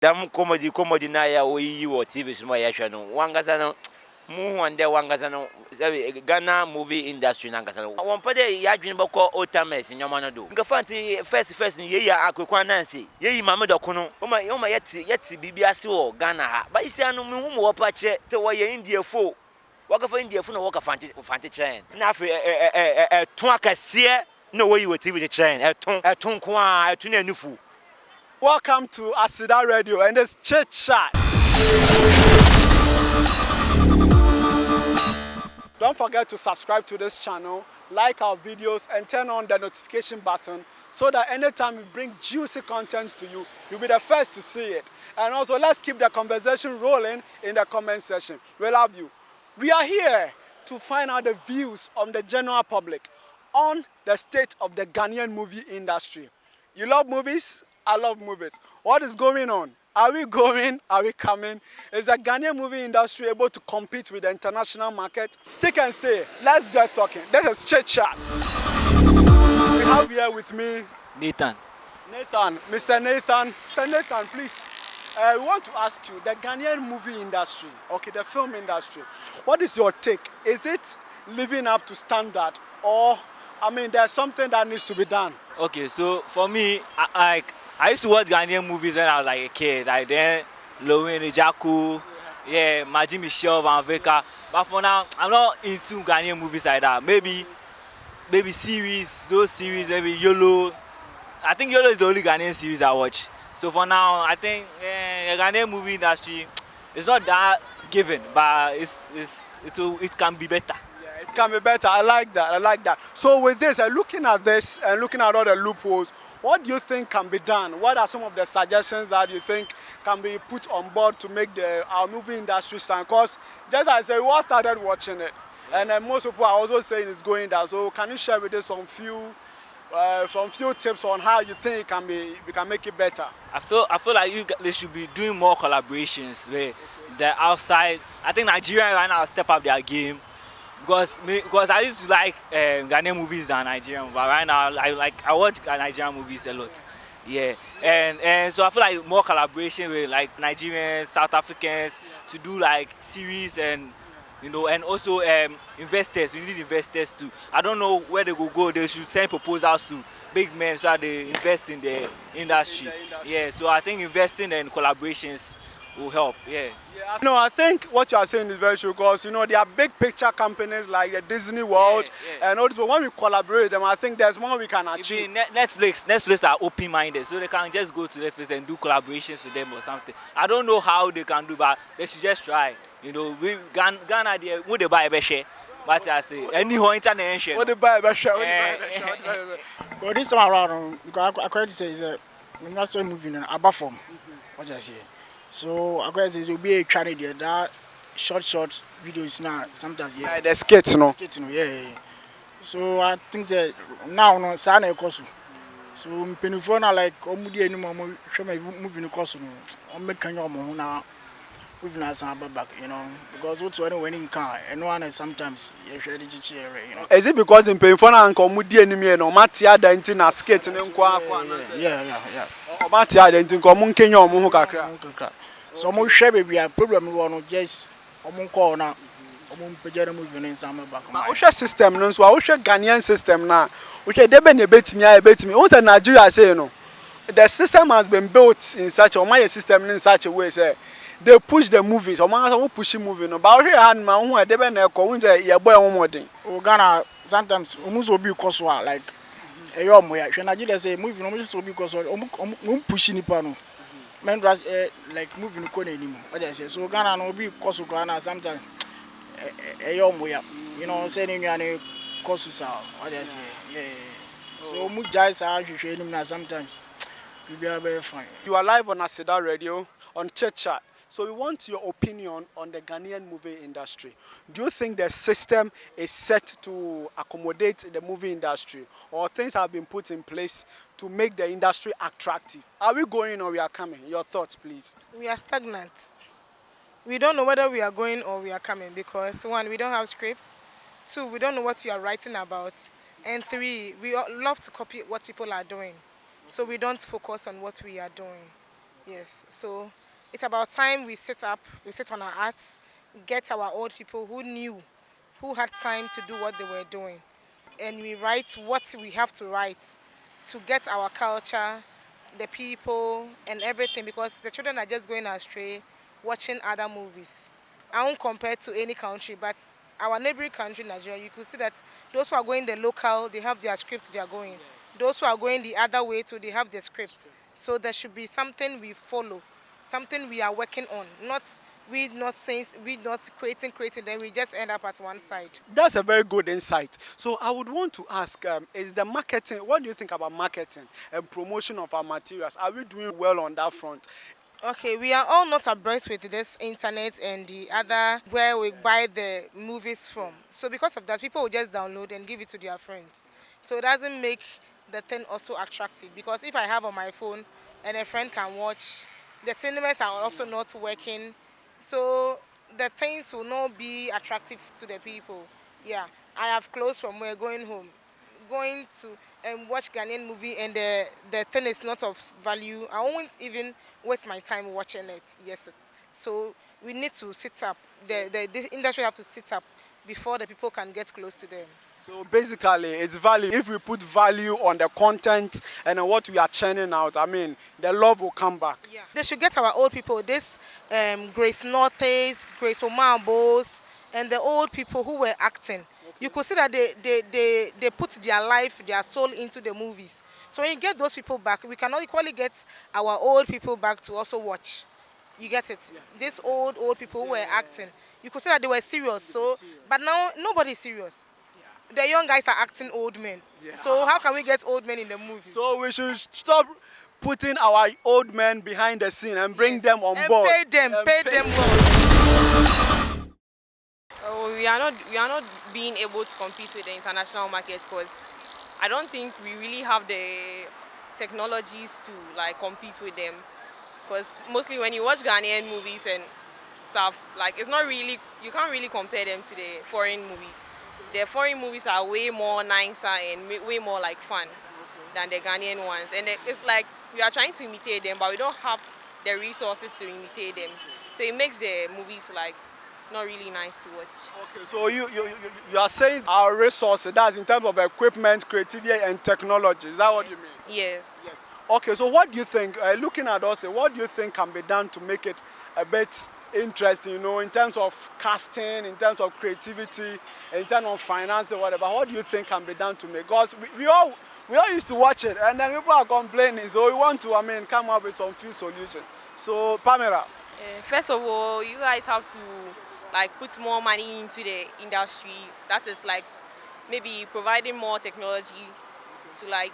Dam comedy na ya oyi wo TV so ma ya hwe no. Wangasa no mu wande wangasa no Ghana movie industry na ngasa no. Won pede ya dwen bako Otames nyoma no do. Nka fanti first ni ye ya akokwa nansi. Ye yi mame doko no. O ma yeti bibi ase wo Ghana ha. Ba isi anu me hu mo wopa che te wo ye India fo. Waka fa India fo na waka fanti chen. Na afi ton akase no wo yi wo TV chen. Ton kwa na anufu. Welcome to Aseda Radio and this chit chat. Don't forget to subscribe to this channel, like our videos, and turn on the notification button so that anytime we bring juicy contents to you, you'll be the first to see it. And also, let's keep the conversation rolling in the comment section. We love you. We are here to find out the views of the general public on the state of the Ghanaian movie industry. You love movies? I love movies. What is going on? Are we going? Are we coming? Is the Ghanaian movie industry able to compete with the international market? Stick and stay. Let's get talking. This is Chit Chat. We have here with me Nathan. Mr. Nathan. Mr. Nathan, please. We want to ask you, the Ghanaian movie industry, okay, the film industry, what is your take? Is it living up to standard, or, I mean, there's something that needs to be done? Okay, so for me, I used to watch Ghanaian movies when I was like a kid, like then Lowen Ejaku, yeah, Maji Michelle Van Veka. But for now, I'm not into Ghanaian movies like that. Maybe series, those series, maybe YOLO. I think YOLO is the only Ghanaian series I watch. So for now, I think the Ghanaian movie industry is not that given, but it can be better. Yeah, it can be better. I like that. So with this, looking at this and looking at all the loopholes, what do you think can be done? What are some of the suggestions that you think can be put on board to make our movie industry stand? Because just as I said, we all started watching it, and most people are also saying it's going down. So can you share with us some few tips on how you think we can make it better? I feel like they should be doing more collaborations where the outside. I think Nigeria right now step up their game. Because I used to like Ghanaian movies than Nigerian, but right now I watch Nigerian movies a lot. Yeah, and so I feel like more collaboration with like Nigerians, South Africans to do like series and and also investors. We need investors too. I don't know where they will go. They should send proposals to big men so that they invest in the industry. Yeah, so I think investing and collaborations will help. Yeah. No, I think what you are saying is very true, because there are big picture companies like the Disney World and all this. But when we collaborate with them, I think there's more we can achieve. Netflix are open-minded, so they can just go to Netflix and do collaborations with them or something. I don't know how they can do, but they should just try. We Ghana, would they buy a share? But I say, any internet share. What they buy a share? But this time around, because I quite say is we're not still moving in above form. What I say. So I guess there will be a channel there that short videos now sometimes the skits yeah. So I think that now no sana ekosu. So penifo na like omudi enu mo show me movie no kosu no on make kanya mo na we've not some back, because what's when in car and one sometimes Is it because in penifo na nko omudi enu no matia da nti na skit ne nkwa yeah. O matia da nti nko mo nkenya omo ho kakra. So mo share baby a problem we want just call na pejere movie in some back. Ma share system no so share Ghanaian system na share debe na betimi o say Nigeria say the system has been built in such a my system in such a way say they push the movies o man say push movie no but here hand ma hu debe na ekọ hu say ye boy won modern o Ghana sometimes almost obi cause like eyo mo ya hwe Nigeria say movie no just obi cause push nipa no men like moving ko na anymore. What I say, so Ghana no be cause Ghana sometimes say any cause so what I say, yeah. So mu guys are hwehwe sometimes we be very fine. You are live on Aseda Radio on Chit Chat. So we want your opinion on the Ghanaian movie industry. Do you think the system is set to accommodate the movie industry, or things have been put in place to make the industry attractive? Are we going or we are coming? Your thoughts, please. We are stagnant. We don't know whether we are going or we are coming because 1, we don't have scripts. 2, we don't know what we are writing about. And 3, we love to copy what people are doing. So we don't focus on what we are doing. Yes. So it's about time we sit up, we sit on our arts, get our old people who knew, who had time to do what they were doing, and we write what we have to write to get our culture, the people, and everything, because the children are just going astray watching other movies. I won't compare to any country, but our neighboring country, Nigeria, you could see that those who are going the local, they have their scripts they are going. Those who are going the other way too, they have their scripts. So there should be something we follow, something we are working on, not we not saying we not creating, then we just end up at one side. That's a very good insight. So I would want to ask, is the marketing, what do you think about marketing and promotion of our materials? Are we doing well on that front? Okay, we are all not abreast with this internet and the other where we buy the movies from. So because of that, people will just download and give it to their friends. So it doesn't make the thing also attractive, because if I have on my phone and a friend can watch, the cinemas are also not working. So the things will not be attractive to the people. Yeah, I have clothes from where going home. Going to and watch Ghanaian movie and the thing is not of value, I won't even waste my time watching it. Yes. So we need to sit up. The industry have to sit up before the people can get close to them. So basically, it's value. If we put value on the content and on what we are churning out, I mean, the love will come back. Yeah. They should get our old people, this Grace Nortes, Grace Omabos, and the old people who were acting. You could see that they put their life, their soul into the movies. So when you get those people back, we can equally get our old people back to also watch. You get it? Yeah. These old people who were acting, you could see that they were serious. So, but now nobody is serious. Yeah. The young guys are acting old men. Yeah. So how can we get old men in the movies? So we should stop putting our old men behind the scene and bring them on board. Pay them well. We are not being able to compete with the international market, because I don't think we really have the technologies to like compete with them. Because mostly when you watch Ghanaian movies and stuff, like it's not really, you can't really compare them to the foreign movies. The foreign movies are way more nicer and way more like fun than the Ghanaian ones. And it's like we are trying to imitate them, but we don't have the resources to imitate them. So it makes the movies like not really nice to watch. Okay, so you are saying our resources, that's in terms of equipment, creativity, and technology. Is that what you mean? Yes. Okay, so what do you think, looking at us, what do you think can be done to make it a bit interesting, in terms of casting, in terms of creativity, in terms of finance or whatever? What do you think can be done to make? Because we all used to watch it, and then people are complaining, so we want to, come up with some few solutions. So, Pamela. First of all, you guys have to like put more money into the industry. That is like maybe providing more technology to like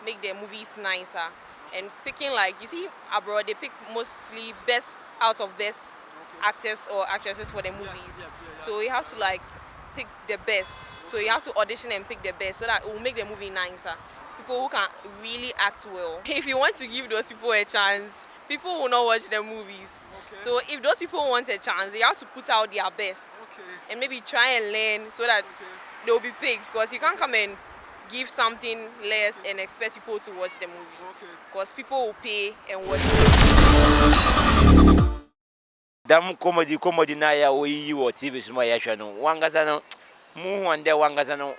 make the movies nicer, and picking, like you see abroad they pick mostly best out of best actors or actresses for the movies. So you have to like pick the best. So you have to audition and pick the best so that it will make the movie nicer. People who can really act well. If you want to give those people a chance, people will not watch the movies. So if those people want a chance, they have to put out their best and maybe try and learn so that they will be picked. Because you can't come and give something less and expect people to watch the movie. Because people will pay and watch it. Dam comedy na ya oyi wo TV suma ya hwa no. Wangaza no mu wande wangaza no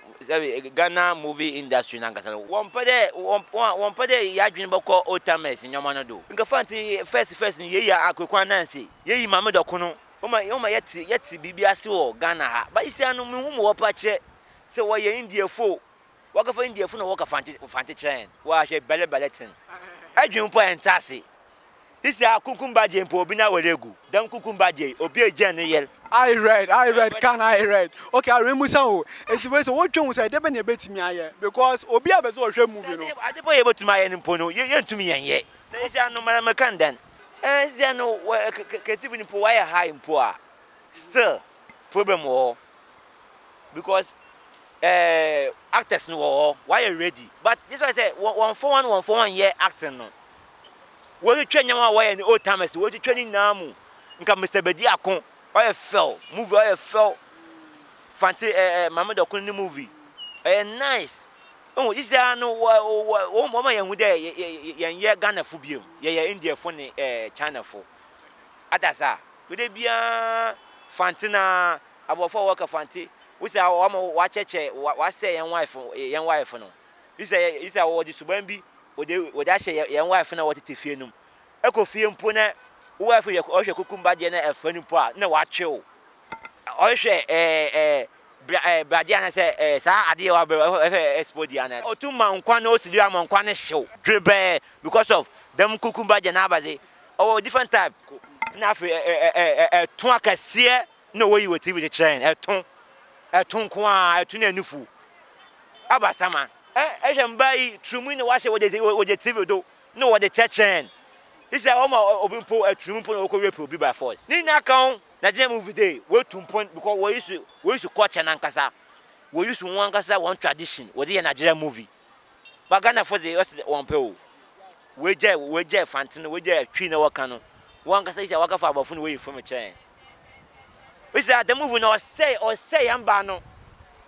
Ghana movie industry nangaza no. Wompade ya dwene bako otames nyoma no do. Nka fanti first ni ye ya akwekwa nansi. Ye yi mame doko no. Oma yeti bibia se wo Ghana ha. Ba isi anu me hu mo wopa che se wo ye India fo. Waka fa India fo no waka fanti chen. Wa hwe bele tin. Adwene po entase. This is a cucumber jam for Bina Weregu. Them cucumber jay, Obia Jan. I read. Okay, I remember so. It's what John said, they a bit me because Obia was all moving. I didn't able to my Pono, you to me and yet. There is no Malacan then. As there no creativity for wire high and poor. Still, problem war because actors no why ready. But this was I say 141 year acting no. What you train your way in the old timers, what you training now? Nka Mr. Bediakon, I fell, movie, I fell. Fancy Mamma Dokun movie. Nice. Oh, is there no mama young day? Yan Ghana Fubium, India for China for. Adasa, would it be a Fantina about 4 work of Fanti? With our watch what say young wife no. Is our the Subambi, would I say young wife and what it is fear? Echo Fium Puna, who have your cucumba dinner a funny part, no watch you. I say, Bradiana say, Sa Adio Espodiana. Or 2 months, one knows the Amon Quanes show. Dribble because of them cucumba janabazi. Oh, different type. Now, a twaka seer, no way you would see with the chain, a ton qua, a tuna nufu. Abasama. I shall buy Trumino wash what the TV do. No, what the church chain. This is a home open pool at Trumpo will be by force. Nina count. Najem movie day, we to point because we used to catch an ankasa. We used to one kasa one tradition. We did a Nigerian movie. But Ghana for the one pill. We jet Fantino, we jet Trina Wakano. One kasa is a waka for about phone away from a chain. We said the movie no say Ambano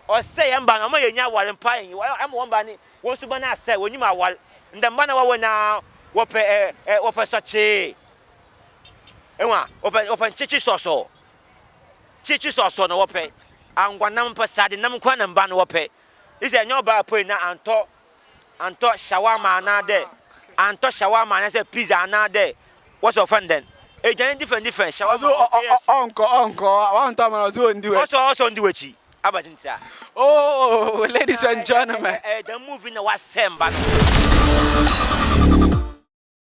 or say Ambano. My young one empire. I'm one banny. Once to banana say when you my wall. And the man wa now what such a. Ewa, open chichi soso. Chichi soso no wope. Angwa nam pasade nam kwa nam ban wope. Is a nyoba point na anto shawarma na de. Anto shawarma na say pizza na de. What's offending? E different shawarma. Uncle, one time I was doing do it. Also on the wechi. Abatinta. Oh, ladies and gentlemen. The movie no was same but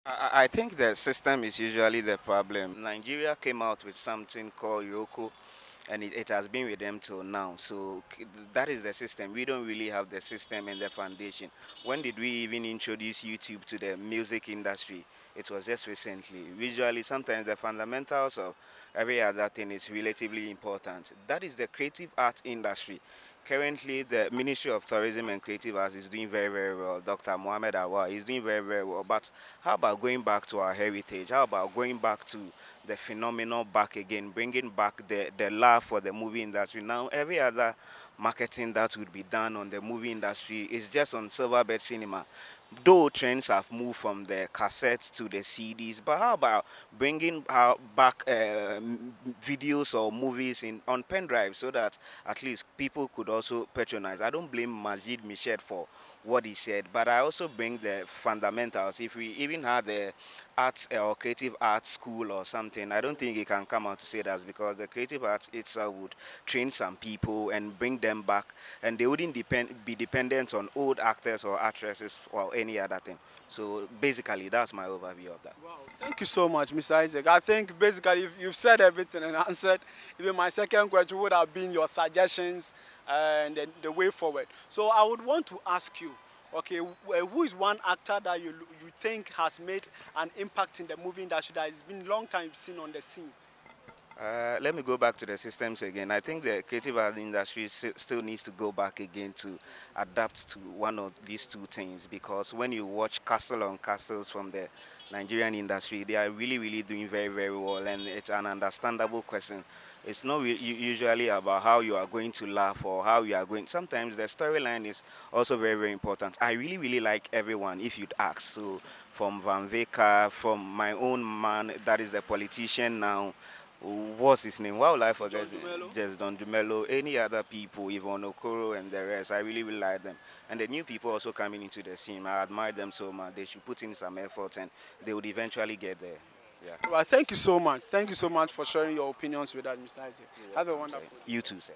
I think the system is usually the problem. Nigeria came out with something called Yoko, and it has been with them till now. So that is the system. We don't really have the system and the foundation. When did we even introduce YouTube to the music industry? It was just recently. Usually, sometimes the fundamentals of every other thing is relatively important. That is the creative arts industry. Currently, the Ministry of Tourism and Creative Arts is doing very, very well. Dr. Mohamed Awa is doing very, very well. But how about going back to our heritage? How about going back to the phenomenon back again, bringing back the love for the movie industry? Now, every other marketing that would be done on the movie industry is just on Silverbird Cinema. Though trends have moved from the cassettes to the CDs, but how about bringing back videos or movies on pen drive so that at least people could also patronize? I don't blame Majid Michel for what he said, but I also bring the fundamentals. If we even had the arts or creative arts school or something, I don't think he can come out to say that, because the creative arts itself would train some people and bring them back, and they wouldn't be dependent on old actors or actresses or any other thing. So basically, that's my overview of that. Wow, thank you so much, Mr. Isaac. I think basically you've said everything and answered. Even my second question would have been your suggestions and then the way forward. So I would want to ask you, okay, who is one actor that you think has made an impact in the movie industry that has been a long time seen on the scene? Let me go back to the systems again. I think the creative art industry still needs to go back again to adapt to one of these two things, because when you watch Castle on Castles from the Nigerian industry, they are really, really doing very, very well, and it's an understandable question. It's not usually about how you are going to laugh or how you are going. Sometimes the storyline is also very, very important. I really, really like everyone, if you'd ask. So from Van Veka, from my own man, that is the politician now. What's his name? Why would I forget? Just Don Dumelo, any other people, Yvonne Okoro and the rest. I really, really like them. And the new people also coming into the scene, I admire them so much. They should put in some effort and they would eventually get there. Yeah. Well, thank you so much. Thank you so much for sharing your opinions with us, Mr. Isaac. Have a wonderful day. You too, sir.